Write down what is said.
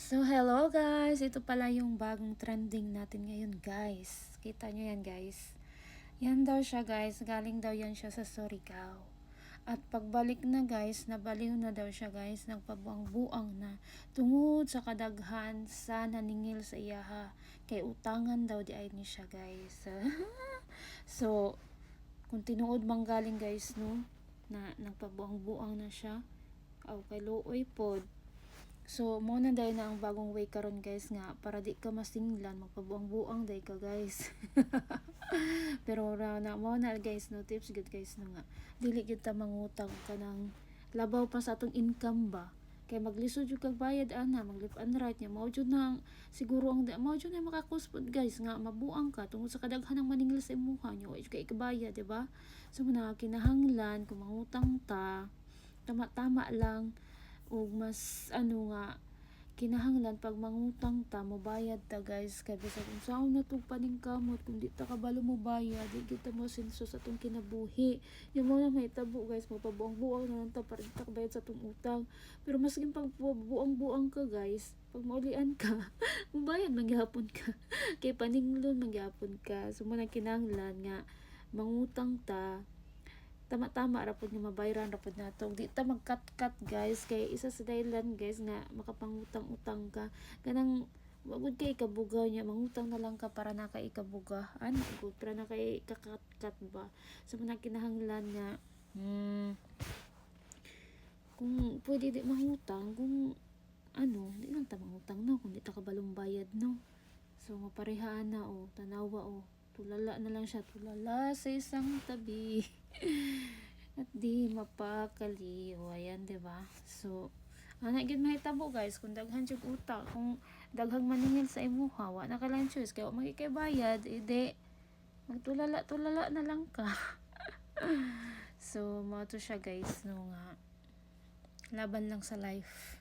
So, hello guys! Ito pala yung bagong trending natin ngayon guys. Kita nyo yan guys. Yan daw siya guys. Galing daw yan siya sa Surigao. At pagbalik na guys, nabaliw na daw siya guys. Nagpabuang-buang na. Tungod sa kadaghan sa naningil sa iyaha. Kay utangan daw di ay ni siya guys. So, kung tinuod mang galing guys no, na nagpabuang-buang na siya. Aw kay luoy pod. So, mo na dahil na ang bagong way karon guys nga para di ka masinglan magpabuang-buang dahil ka guys. Pero na mo na guys no tips good guys no nga dili gyud ta mangutang ka ng labaw pa sa atong income ba. Kay maglisod jud kag bayad ana maglip and right nya mao jud nang siguro ang mao jud na makakuspod guys nga mabuang ka tungod sa kadaghan ng maningil sa imuha nyo wa jud kay ikabayad di ba? So na kinahanglan kung mangutang ta tama-tama lang ug mas nga kinahanglan pag mangutang ta mobayad ta guys kay bisag kung saan natug paningkamot kung di ta kabalo mo bayad di kita mo sinso sa atong kinabuhi yung mga mahitabo guys mapabuang-buang na lang ta para di ta kabayad sa atong utang pero mas pag buang-buang ka guys pag maulian ka mobayad magyapon ka kay paninglon magyapon ka so man kinahanglan nga mangutang ta tama-tama rapod nga mabayran rapod nato di ta magkat-kat guys kay isa sa dahilan guys nga makapangutang-utang ka kanang wagud kay ikabuga nya mangutang na lang ka para na kay ikabuga ano gud para na kay kakat-kat ba so man kinahanglan nga kung pwede di mangutang kung di lang ta mangutang no kung di ta kabalong bayad no so maparehaan na tanawa tulala na lang siya tulala sa isang tabi at di mapakali ayan diba so ana gid mahitabo guys kung daghan jud utak kung daghang maningil sa imuha wa na ka lang choice kay wa magikay bayad ide magtulala na lang ka so mo to siya guys no nga laban lang sa life